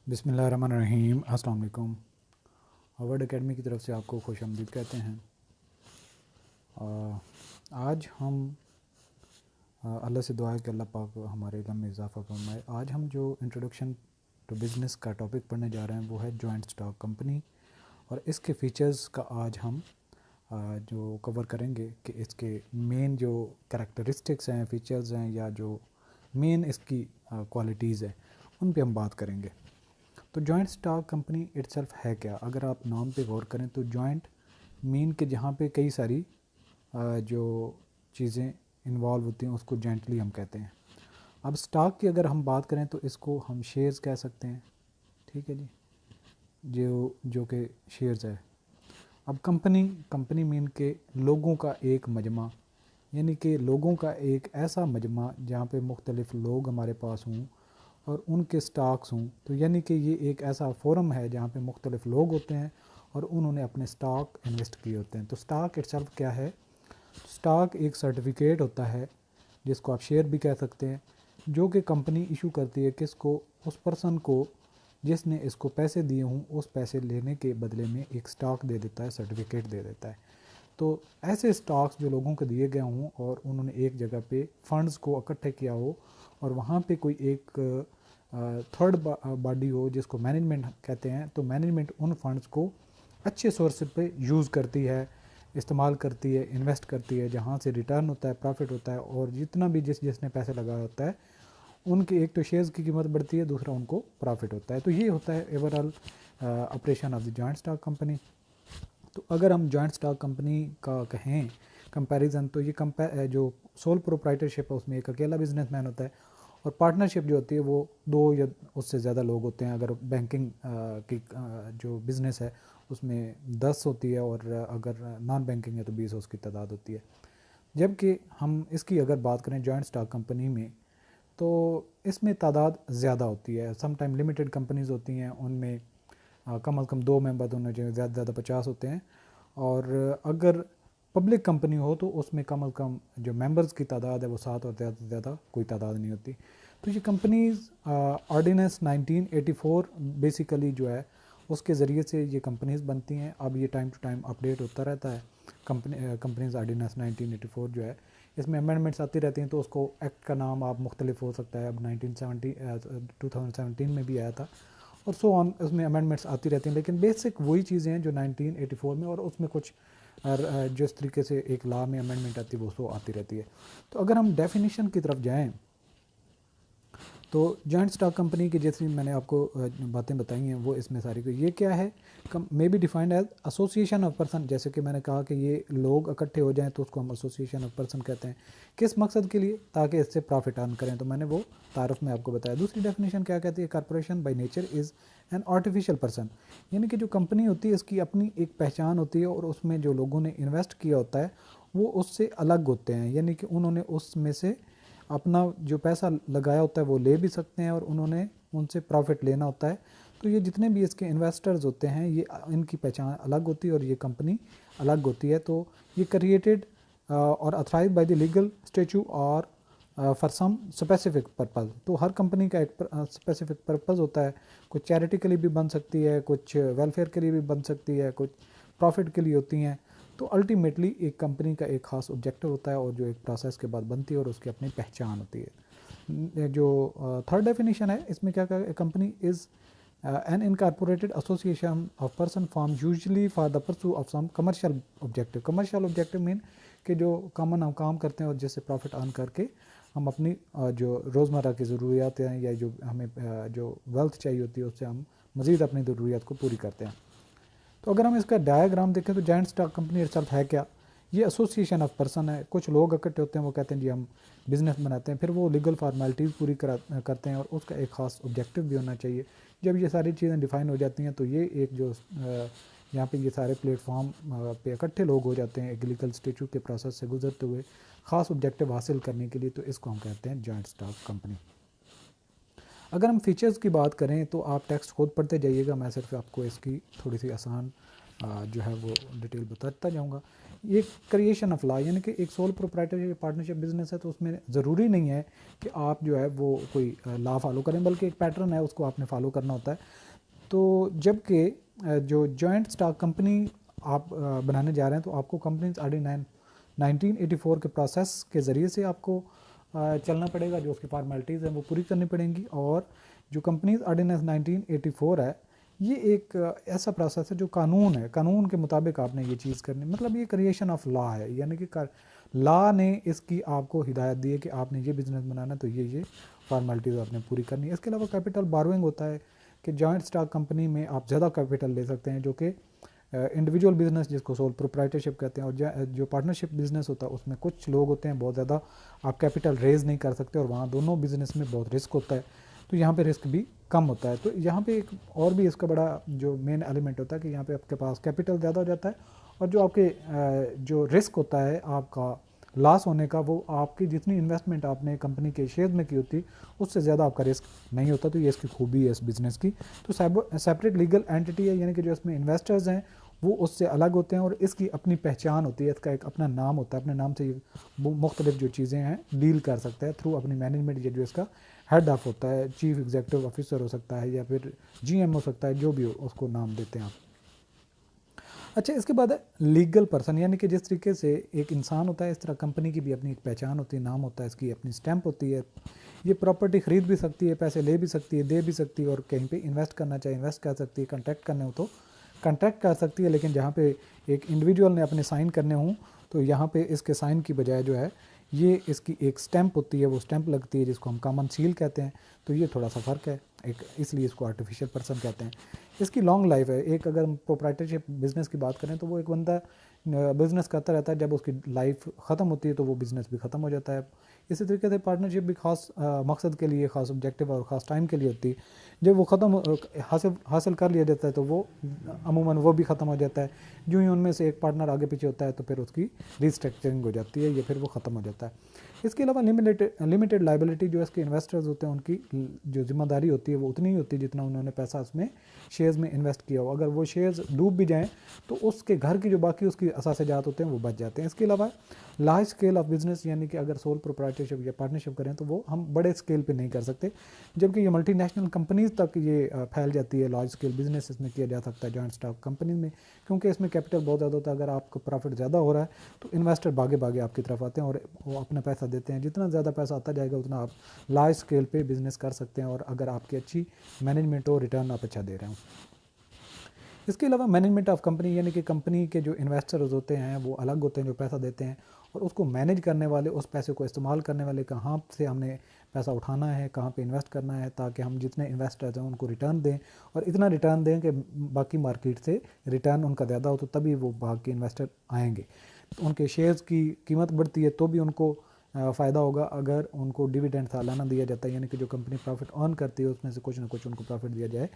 बिस्मिल्लाहिर्रहमानिर्रहीम। अस्सलाम वालेकुम। हार्वर्ड एकेडमी की तरफ से आपको खुशामदीद कहते हैं। आज हम अल्लाह से दुआ है कि अल्लाह पाक हमारे इल्म में इजाफ़ा फरमाए। आज हम जो इंट्रोडक्शन टू बिज़नेस का टॉपिक पढ़ने जा रहे हैं वो है जॉइंट स्टॉक कंपनी, और इसके फ़ीचर्स का आज हम जो कवर करेंगे कि इसके मेन जो कैरेक्टरिस्टिक्स हैं, फ़ीचर्स हैं, या जो मेन इसकी क्वालिटीज़ है उन पे हम बात करेंगे। तो जॉइंट स्टॉक कंपनी इटसेल्फ है क्या? अगर आप नाम पे गौर करें तो जॉइंट मीन के जहाँ पे कई सारी जो चीज़ें इन्वॉल्व होती हैं उसको जॉइंटली हम कहते हैं। अब स्टॉक की अगर हम बात करें तो इसको हम शेयर्स कह सकते हैं, ठीक है जी, जो कि शेयर्स है। अब कंपनी मीन के लोगों का एक मजमा, यानी कि लोगों का एक ऐसा मजमा जहाँ पे मुख्तलिफ़ लोग हमारे पास हों और उनके स्टॉक्स हों। तो यानी कि ये एक ऐसा फोरम है जहाँ पे मुख्तलिफ़ लोग होते हैं और उन्होंने अपने स्टॉक इन्वेस्ट किए होते हैं। तो स्टॉक इटसेल्फ क्या है? स्टॉक एक सर्टिफिकेट होता है जिसको आप शेयर भी कह सकते हैं, जो कि कंपनी इशू करती है किसको? उस पर्सन को जिसने इसको पैसे दिए हों, उस पैसे लेने के बदले में एक स्टॉक दे देता है, सर्टिफिकेट दे देता है। तो ऐसे स्टॉक्स जो लोगों को दिए गए हों और उन्होंने एक जगह पे फंड्स को इकट्ठे किया हो और वहाँ पे कोई एक थर्ड बॉडी हो जिसको मैनेजमेंट कहते हैं, तो मैनेजमेंट उन फंड्स को अच्छे सोर्स पे यूज़ करती है, इस्तेमाल करती है, इन्वेस्ट करती है, जहाँ से रिटर्न होता है, प्रॉफिट होता है, और जितना भी जिसने पैसे लगाया होता है उनके एक तो शेयर्स की कीमत बढ़ती है, दूसरा उनको प्रॉफिट होता है। तो ये होता है overall operation of the joint stock company. तो अगर हम जॉइंट स्टॉक कंपनी का कहें कंपैरिजन, तो ये जो सोल प्रोप्राइटरशिप है उसमें एक अकेला बिजनेसमैन होता है, और पार्टनरशिप जो होती है वो 2 या उससे ज़्यादा लोग होते हैं। अगर बैंकिंग की जो बिज़नेस है उसमें 10 होती है, और अगर नॉन बैंकिंग है तो 20 उसकी तादाद होती है। जबकि हम इसकी अगर बात करें जॉइंट स्टॉक कंपनी में, तो इसमें तादाद ज़्यादा होती है। सम टाइम लिमिटेड कंपनीज़ होती हैं, उनमें कम अज़ कम 2 मेंबर होने चाहिए, ज़्यादा से ज़्यादा 50 होते हैं। और अगर पब्लिक कंपनी हो तो उसमें कम अज़ कम जो मेंबर्स की तादाद है वो 7, और ज़्यादा से ज़्यादा कोई तादाद नहीं होती। तो ये कंपनीज़ ऑर्डिनेंस 1984 बेसिकली जो है उसके ज़रिए से ये कंपनीज़ बनती हैं। अब ये टाइम टू टाइम अपडेट होता रहता है। कंपनीज़ ऑर्डिनेंस 1984 जो है, इसमें अमेंडमेंट्स आती रहती हैं, तो उसको एक्ट का नाम आप मुख्तलिफ हो सकता है। अब 2017 में भी आया था, और सो ऑन, उसमें अमेंडमेंट्स आती रहती हैं, लेकिन बेसिक वही चीज़ें हैं जो 1984 में, और उसमें कुछ जिस तरीके से एक लॉ में अमेंडमेंट आती है वो सो आती रहती है। तो अगर हम डेफिनेशन की तरफ जाएं तो जॉइंट स्टॉक कंपनी की जैसी मैंने आपको बातें बताई हैं वो इसमें सारी को, ये क्या है, may be defined as association of person. जैसे कि मैंने कहा कि ये लोग इकट्ठे हो जाएं तो उसको हम एसोसिएशन ऑफ पर्सन कहते हैं। किस मकसद के लिए? ताकि इससे प्रॉफिट अर्न करें। तो मैंने वो तारफ़ में आपको बताया। दूसरी डेफिनेशन क्या कहती है? Corporation by nature is an artificial person, यानी कि जो कंपनी होती है इसकी अपनी एक पहचान होती है, और उसमें जो लोगों ने इन्वेस्ट किया होता है वो उससे अलग होते हैं, यानी कि उन्होंने उसमें से अपना जो पैसा लगाया होता है वो ले भी सकते हैं, और उन्होंने उनसे प्रॉफिट लेना होता है। तो ये जितने भी इसके इन्वेस्टर्स होते हैं ये इनकी पहचान अलग होती है और ये कंपनी अलग होती है। तो ये क्रिएटेड और authorise by the legal statue और फॉर सम स्पेसिफिक पर्पज़। तो हर कंपनी का एक स्पेसिफिक पर्पज़ होता है। कुछ चैरिटी के लिए भी बन सकती है, कुछ वेलफेयर के लिए भी बन सकती है, कुछ प्रॉफिट के लिए होती हैं। तो अल्टीमेटली एक कंपनी का एक ख़ास ऑब्जेक्टिव होता है, और जो एक प्रोसेस के बाद बनती है और उसकी अपनी पहचान होती है। जो थर्ड डेफिनेशन है इसमें क्या कहा? Company is an incorporated association of person form usually for the pursue of some commercial objective. Commercial objective mean कि जो कॉमन हम काम करते हैं और जिससे प्रॉफिट अर्न करके हम अपनी जो रोज़मर्रा की ज़रूरियात हैं या जो हमें जो वेल्थ चाहिए होती है उससे हम मज़ीद अपनी ज़रूरियात को पूरी करते हैं। तो अगर हम इसका डायग्राम देखें तो जॉइंट स्टॉक कंपनी इटसेल्फ है क्या? ये एसोसिएशन ऑफ पर्सन है। कुछ लोग इकट्ठे होते हैं, वो कहते हैं जी हम बिज़नेस बनाते हैं, फिर वो लीगल फार्मेलिटीज़ पूरी करते हैं, और उसका एक ख़ास ऑब्जेक्टिव भी होना चाहिए। जब ये सारी चीज़ें डिफ़ाइन हो जाती हैं तो ये एक जो यहाँ पे ये सारे प्लेटफॉर्म पे इकट्ठे लोग हो जाते हैं एक लीगल स्टेचू के प्रोसेस से गुजरते हुए ख़ास ऑब्जेक्टिव हासिल करने के लिए, तो इसको हम कहते हैं जॉइंट स्टॉक कंपनी। अगर हम फीचर्स की बात करें तो आप टेक्स्ट खुद पढ़ते जाइएगा, मैं सिर्फ आपको इसकी थोड़ी सी आसान जो है वो डिटेल बताता जाऊँगा। ये क्रिएशन ऑफ लॉ यानी कि एक सोल प्रोप्राइटरशिप पार्टनरशिप बिजनेस है, तो उसमें ज़रूरी नहीं है कि आप जो है वो कोई लॉ फॉलो करें, बल्कि एक पैटर्न है उसको आपने फॉलो करना होता है। तो जबकि जो जॉइंट स्टॉक कंपनी आप बनाने जा रहे हैं, तो आपको कंपनीज ऑर्डिनेंस 1984 के प्रोसेस के ज़रिए से आपको चलना पड़ेगा, जो उसकी फॉर्मेलिटीज़ हैं वो पूरी करनी पड़ेंगी। और जो कंपनीज ऑर्डिनेंस 1984 है, ये एक ऐसा प्रोसेस है जो कानून है, कानून के मुताबिक आपने ये चीज़ करनी, मतलब ये क्रिएशन ऑफ लॉ है, यानी कि लॉ ने इसकी आपको हिदायत दी है कि आपने ये बिज़नेस बनाना है तो ये फॉर्मेलिटीज़ आपने पूरी करनी है। इसके अलावा कैपिटल बोरोइंग होता है कि जॉइंट स्टॉक कंपनी में आप ज़्यादा कैपिटल ले सकते हैं, जो कि इंडिविजुअल बिजनेस जिसको सोल प्रोप्राइटरशिप कहते हैं, और जो पार्टनरशिप बिजनेस होता है उसमें कुछ लोग होते हैं बहुत ज़्यादा, आप कैपिटल रेज नहीं कर सकते, और वहाँ दोनों बिजनेस में बहुत रिस्क होता है, तो यहाँ पे रिस्क भी कम होता है। तो यहाँ पे एक और भी इसका बड़ा जो मेन एलिमेंट होता है कि यहाँ पे आपके पास कैपिटल ज़्यादा हो जाता है, और जो आपके जो रिस्क होता है आपका लॉस होने का, वो आपकी जितनी इन्वेस्टमेंट आपने कंपनी के शेयर में की होती उससे ज़्यादा आपका रिस्क नहीं होता। तो ये इसकी खूबी है इस बिज़नेस की। तो सेपरेट लीगल एंटिटी है, यानी कि जो इसमें इन्वेस्टर्स हैं वो उससे अलग होते हैं, और इसकी अपनी पहचान होती है, इसका एक अपना नाम होता है, अपने नाम से ये मुख्तलिफ जो चीज़ें हैं डील कर सकता है थ्रू अपनी मैनेजमेंट। ये जो इसका हेड ऑफ होता है, चीफ एग्जीक्यूटिव ऑफिसर हो सकता है या फिर जीएम हो सकता है, जो भी हो उसको नाम देते हैं आप। अच्छा, इसके बाद है लीगल पर्सन, यानी कि जिस तरीके से एक इंसान होता है, इस तरह कंपनी की भी अपनी एक पहचान होती है, नाम होता है, इसकी अपनी स्टैंप होती है। ये प्रॉपर्टी खरीद भी सकती है, पैसे ले भी सकती है, दे भी सकती है, और कहीं पे इन्वेस्ट करना चाहे इन्वेस्ट कर सकती है, कॉन्ट्रैक्ट करने हो तो कॉन्ट्रैक्ट कर सकती है। लेकिन जहाँ पे एक इंडिविजुअल ने अपने साइन करने हों, तो यहाँ पे इसके साइन की बजाय जो है ये इसकी एक स्टैंप होती है, वो स्टैंप लगती है जिसको हम कॉमन सील कहते हैं। तो ये थोड़ा सा फ़र्क है एक, इसलिए इसको आर्टिफिशियल पर्सन कहते हैं। इसकी लॉन्ग लाइफ है, एक अगर हम प्रोप्राइटरशिप बिज़नेस की बात करें तो वो एक बंदा बिज़नेस करता रहता है, जब उसकी लाइफ ख़त्म होती है तो वो बिज़नेस भी ख़त्म हो जाता है। इसी तरीके से पार्टनरशिप भी ख़ास मकसद के लिए, ख़ास ऑब्जेक्टिव और ख़ास टाइम के लिए होती है। जब वो ख़त्म हासिल कर लिया जाता है तो वो अमूमन वो भी ख़त्म हो जाता है। जो ही उनमें से एक पार्टनर आगे पीछे होता है तो फिर उसकी रिस्ट्रक्चरिंग हो जाती है, या फिर वो ख़त्म हो जाता है। इसके अलावा लिमिटेड लाइबिलिटी, जो इसके इन्वेस्टर्स होते हैं उनकी जो जिम्मेदारी होती है वो उतनी ही होती है जितना उन्होंने पैसा उसमें शेयर्स में इन्वेस्ट किया हो। अगर वो शेयर्स डूब भी जाएँ तो उसके घर की जो बाकी उसकी असासजात होते हैं वो बच जाते हैं। इसके अलावा लार्ज स्केल ऑफ बिजनेस, यानी कि अगर सोल प्रोप्राइटरशिप या पार्टनरशिप करें तो वो हम बड़े स्केल पे नहीं कर सकते, जबकि ये मल्टीनेशनल कंपनीज तक ये फैल जाती है। लार्ज स्केल बिजनेस इसमें किया जा सकता है जॉइंट स्टॉक कंपनी में, क्योंकि इसमें कैपिटल बहुत ज़्यादा होता है। अगर आपको प्रॉफिट ज़्यादा हो रहा है तो इन्वेस्टर भागे भागे आपकी तरफ आते हैं और वो अपना पैसा देते हैं। जितना ज़्यादा पैसा आता जाएगा उतना आप लार्ज स्केल पे बिज़नेस कर सकते हैं, और अगर आपकी अच्छी मैनेजमेंट हो, रिटर्न आप अच्छा दे रहे हो। इसके अलावा मैनेजमेंट ऑफ कंपनी, यानी कि कंपनी के जो इन्वेस्टर्स होते हैं वो अलग होते हैं, जो पैसा देते हैं, और उसको मैनेज करने वाले, उस पैसे को इस्तेमाल करने वाले, कहाँ से हमने पैसा उठाना है, कहाँ पे इन्वेस्ट करना है, ताकि हम जितने इन्वेस्टर्स हैं उनको रिटर्न दें, और इतना रिटर्न दें कि बाकी मार्केट से रिटर्न उनका ज़्यादा हो, तो तभी वो बाकी इन्वेस्टर आएंगे। तो उनके शेयर्स की कीमत बढ़ती है तो भी उनको फ़ायदा होगा अगर उनको डिविडेंड सालाना दिया जाता है, यानी कि जो कंपनी प्रॉफिट अर्न करती है उसमें से कुछ ना कुछ उनको प्रॉफिट दिया जाए,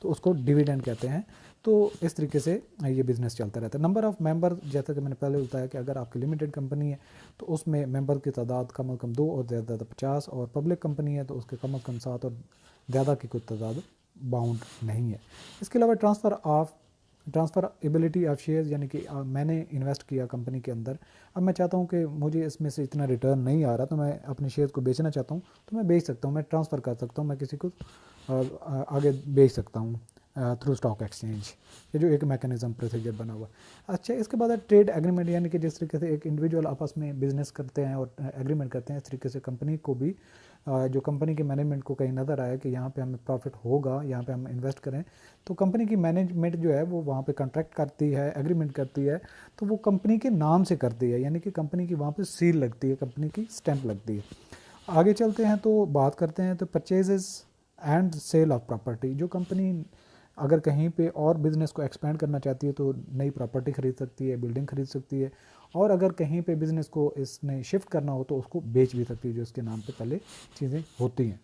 तो उसको डिविडेंड कहते हैं। तो इस तरीके से ये बिज़नेस चलता रहता है। नंबर ऑफ़ मेंबर, जैसा कि मैंने पहले बताया कि अगर आपकी लिमिटेड कंपनी है तो उसमें मेंबर की तादाद कम से कम 2 और ज़्यादा 50, और पब्लिक कंपनी है तो उसके कम से कम 7 और ज़्यादा की कोई तादाद बाउंड नहीं है। इसके अलावा ट्रांसफ़र एबिलिटी ऑफ शेयर्स, यानी कि मैंने इन्वेस्ट किया कंपनी के अंदर, अब मैं चाहता हूँ कि मुझे इसमें से इतना रिटर्न नहीं आ रहा, तो मैं अपने शेयर्स को बेचना चाहता हूँ, तो मैं बेच सकता हूँ, मैं ट्रांसफ़र कर सकता हूँ, मैं किसी को आगे बेच सकता हूँ थ्रू स्टॉक एक्सचेंज। ये जो एक मैकेनिज़्म प्रोसीजर बना हुआ। अच्छा, इसके बाद है ट्रेड एग्रीमेंट, यानी कि जिस तरीके से एक इंडिविजुअल आपस में बिज़नेस करते हैं और एग्रीमेंट करते हैं, इस तरीके से कंपनी को भी जो कंपनी के मैनेजमेंट को कहीं नज़र आया कि यहाँ पे हमें प्रॉफिट होगा, यहाँ पे हम इन्वेस्ट करें, तो कंपनी की मैनेजमेंट जो है वो वहाँ पे कॉन्ट्रैक्ट करती है, एग्रीमेंट करती है, तो वो कंपनी के नाम से करती है, यानी कि कंपनी की वहाँ पे सील लगती है, कंपनी की स्टैंप लगती है। आगे चलते हैं तो बात करते हैं तो purchases and sale of property. जो कंपनी अगर कहीं पे और बिज़नेस को एक्सपेंड करना चाहती है तो नई प्रॉपर्टी ख़रीद सकती है, बिल्डिंग ख़रीद सकती है, और अगर कहीं पे बिज़नेस को इसने शिफ्ट करना हो तो उसको बेच भी सकती है, जो इसके नाम पे पहले चीज़ें होती हैं।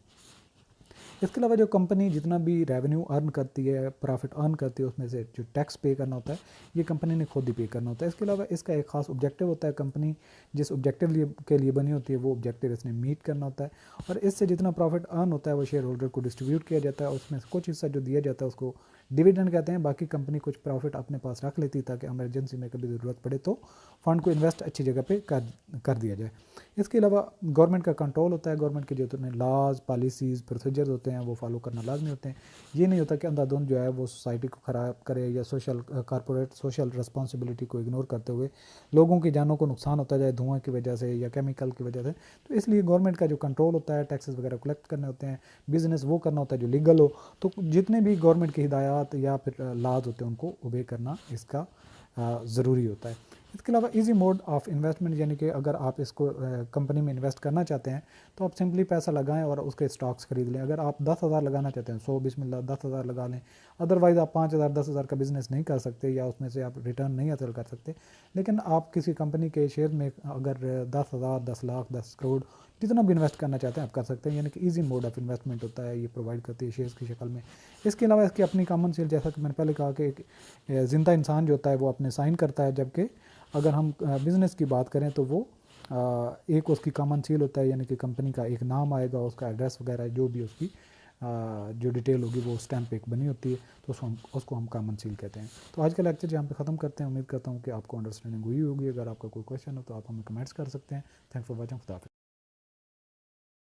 इसके अलावा जो कंपनी जितना भी रेवेन्यू अर्न करती है, प्रॉफिट अर्न करती है, उसमें से जो टैक्स पे करना होता है ये कंपनी ने खुद ही पे करना होता है। इसके अलावा इसका एक खास ऑब्जेक्टिव होता है, कंपनी जिस ऑब्जेक्टिव के लिए बनी होती है वो ऑब्जेक्टिव इसने मीट करना होता है, और इससे जितना प्रॉफिट अर्न होता है वो शेयर होल्डर को डिस्ट्रीब्यूट किया जाता है। उसमें से कुछ हिस्सा जो दिया जाता है उसको डिविडेंड कहते हैं। बाकी कंपनी कुछ प्रॉफिट अपने पास रख लेती है ताकि इमरजेंसी में कभी ज़रूरत पड़े तो फंड को इन्वेस्ट अच्छी जगह पे कर दिया जाए। इसके अलावा गवर्नमेंट का कंट्रोल होता है, गवर्नमेंट के जो लॉज पॉलिसीज़ प्रोसीजर्स होते हैं वो फॉलो करना लाजमी होते हैं। ये नहीं होता कि अंधाधुंध जो है वो सोसाइटी को ख़राब करे या कॉरपोरेट सोशल रिस्पॉन्सिबिलिटी को इग्नोर करते हुए लोगों की जानों को नुकसान होता जाए धुआं की वजह से या केमिकल की वजह से। तो इसलिए गवर्नमेंट का जो कंट्रोल होता है, टैक्सेस वगैरह कलेक्ट करने होते हैं, बिज़नेस वो करना होता है जो लीगल हो। तो जितने भी गवर्नमेंट की हिदायत या फिर लॉज होते हैं उनको ओबे करना इसका ज़रूरी होता है। इसके अलावा इजी मोड ऑफ इन्वेस्टमेंट, यानी कि अगर आप इसको कंपनी में इन्वेस्ट करना चाहते हैं तो आप सिंपली पैसा लगाएं और उसके स्टॉक्स खरीद लें। अगर आप 10,000 लगाना चाहते हैं 100 बिस्मिल्लाह 10,000 लगा लें। अदरवाइज़ आप 5,000 10,000 का बिज़नेस नहीं कर सकते या उसमें से आप रिटर्न नहीं हासिल कर सकते। लेकिन आप किसी कंपनी के शेयर में अगर 10,000 10 लाख 10 करोड़ जितना भी इन्वेस्ट करना चाहते हैं आप कर सकते हैं, यानी कि ईजी मोड ऑफ इन्वेस्टमेंट होता है, ये प्रोवाइड करती है शेयर्स की शक्ल में। इसके अलावा इसकी अपनी कॉमन सेल, जैसा कि मैंने पहले कहा कि एक ज़िंदा इंसान जो होता है वो अपने साइन करता है, जबकि अगर हम बिज़नेस की बात करें तो वो एक उसकी कॉमन सील होता है, यानी कि कंपनी का एक नाम आएगा, उसका एड्रेस वगैरह जो भी उसकी जो डिटेल होगी वो स्टैम्प एक बनी होती है, तो उसको हम कॉमन सील कहते हैं। तो आज का लेक्चर यहाँ पे ख़त्म करते हैं। उम्मीद करता हूँ कि आपको अंडरस्टैंडिंग हुई होगी। अगर आपका कोई क्वेश्चन हो तो आप हमें कमेंट्स कर सकते हैं। Thanks for watching. खुदा हाफिज़।